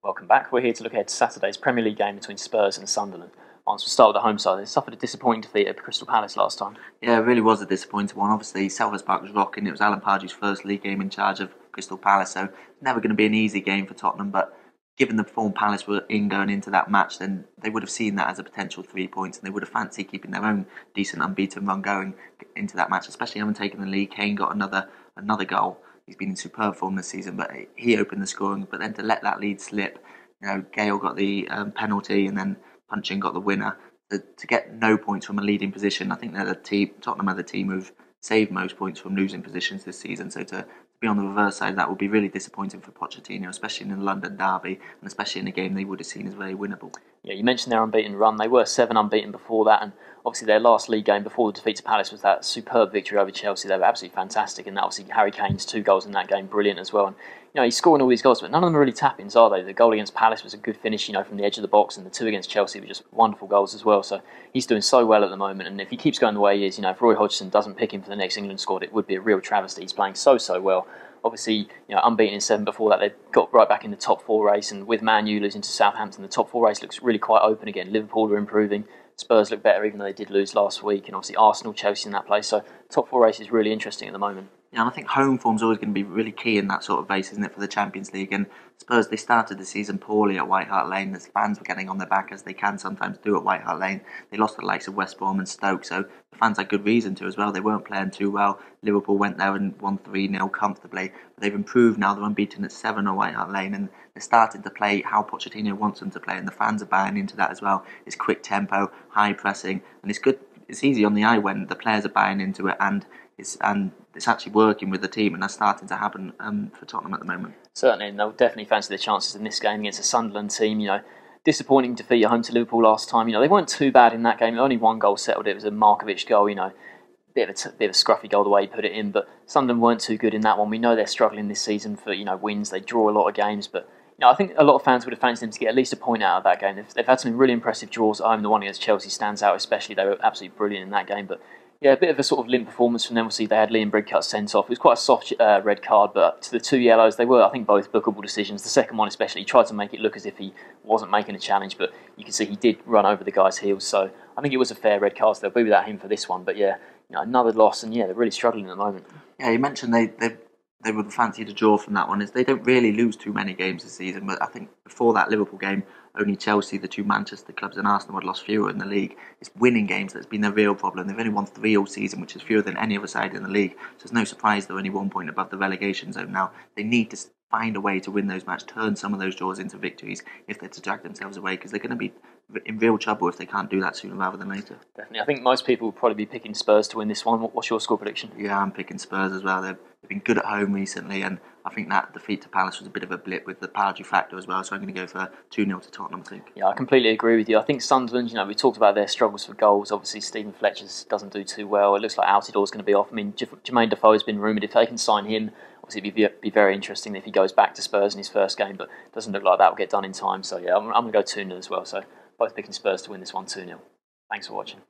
Welcome back. We're here to look ahead to Saturday's Premier League game between Spurs and Sunderland. We'll start with the home side. They suffered a disappointing defeat at Crystal Palace last time. Yeah, it really was a disappointing one. Obviously, Selhurst Park was rocking. It was Alan Pardew's first league game in charge of Crystal Palace, so it's never going to be an easy game for Tottenham. But given the form Palace were in going into that match, then they would have seen that as a potential 3 points, and they would have fancied keeping their own decent unbeaten run going into that match, especially having taken the lead. Kane got another goal. He's been in superb form this season, but he opened the scoring. But then to let that lead slip, Gale got the penalty, and then Punchin got the winner. To get no points from a leading position, I think Tottenham are the team who've saved most points from losing positions this season. So to be on the reverse side, that would be really disappointing for Pochettino, especially in the London derby, and especially in a game they would have seen as very winnable. Yeah, you mentioned their unbeaten run. They were 7 unbeaten before that, and obviously their last league game before the defeat to Palace was that superb victory over Chelsea. They were absolutely fantastic, and obviously Harry Kane's 2 goals in that game, brilliant as well. And he's scoring all these goals, but none of them are really tap-ins, are they? The goal against Palace was a good finish, from the edge of the box, and the 2 against Chelsea were just wonderful goals as well. So he's doing so well at the moment, and if he keeps going the way he is, if Roy Hodgson doesn't pick him for the next England squad, it would be a real travesty. He's playing so well. Obviously, unbeaten in 7 before that, they got right back in the top 4 race, and with Man U losing to Southampton, the top 4 race looks really quite open again. Liverpool are improving, Spurs look better even though they did lose last week, and obviously Arsenal, Chelsea in that place. So top 4 race is really interesting at the moment. Yeah, and I think home form's always going to be really key in that sort of race, isn't it, for the Champions League? And Spurs, they started the season poorly at White Hart Lane. The fans were getting on their back, as they can sometimes do at White Hart Lane. They lost the likes of West Brom and Stoke, so the fans had good reason to as well. They weren't playing too well. Liverpool went there and won 3-0 comfortably. But they've improved now. They're unbeaten at 7 at White Hart Lane, and they're starting to play how Pochettino wants them to play, and the fans are buying into that as well. It's quick tempo, high pressing, and it's good. It's easy on the eye when the players are buying into it, and it's actually working with the team, and that's starting to happen for Tottenham at the moment. Certainly, and they'll definitely fancy their chances in this game against a Sunderland team. Disappointing defeat at home to Liverpool last time. They weren't too bad in that game. Only 1 goal settled it. It was a Markovic goal. Bit of a scruffy goal the way he put it in, but Sunderland weren't too good in that one. We know they're struggling this season for wins. They draw a lot of games, but I think a lot of fans would have fancied them to get at least a point out of that game. They've had some really impressive draws at home. The one against Chelsea stands out especially. They were absolutely brilliant in that game, but yeah, a bit of a sort of limp performance from them. Obviously, they had Liam Bridcut sent off. It was quite a soft red card, but to the 2 yellows, they were, I think, both bookable decisions. The second one especially, he tried to make it look as if he wasn't making a challenge, but you can see he did run over the guy's heels. So I think it was a fair red card, so they'll be without him for this one. But yeah, another loss, and yeah, they're really struggling at the moment. Yeah, you mentioned they would fancy to draw from that one. Is they don't really lose too many games this season, but I think before that Liverpool game, only Chelsea, the 2 Manchester clubs, and Arsenal had lost fewer in the league. It's winning games that's been their real problem. They've only won 3 all season, which is fewer than any other side in the league. So it's no surprise they're only 1 point above the relegation zone now. They need to find a way to win those matches, turn some of those draws into victories if they're to drag themselves away, because they're going to be in real trouble if they can't do that sooner rather than later. Definitely. I think most people will probably be picking Spurs to win this one. What's your score prediction? Yeah, I'm picking Spurs as well. They've been good at home recently, and I think that defeat to Palace was a bit of a blip with the Pardew factor as well, so I'm going to go for 2-0 to Tottenham, I think. Yeah, I completely agree with you. I think Sunderland, we talked about their struggles for goals. Obviously, Stephen Fletcher doesn't do too well. It looks like Altidor's going to be off. I mean, Jermaine Defoe has been rumoured. If they can sign him, obviously it'd be very interesting if he goes back to Spurs in his first game, but it doesn't look like that will get done in time. So yeah, I'm going to go 2-0 as well. So both picking Spurs to win this one 2-0. Thanks for watching.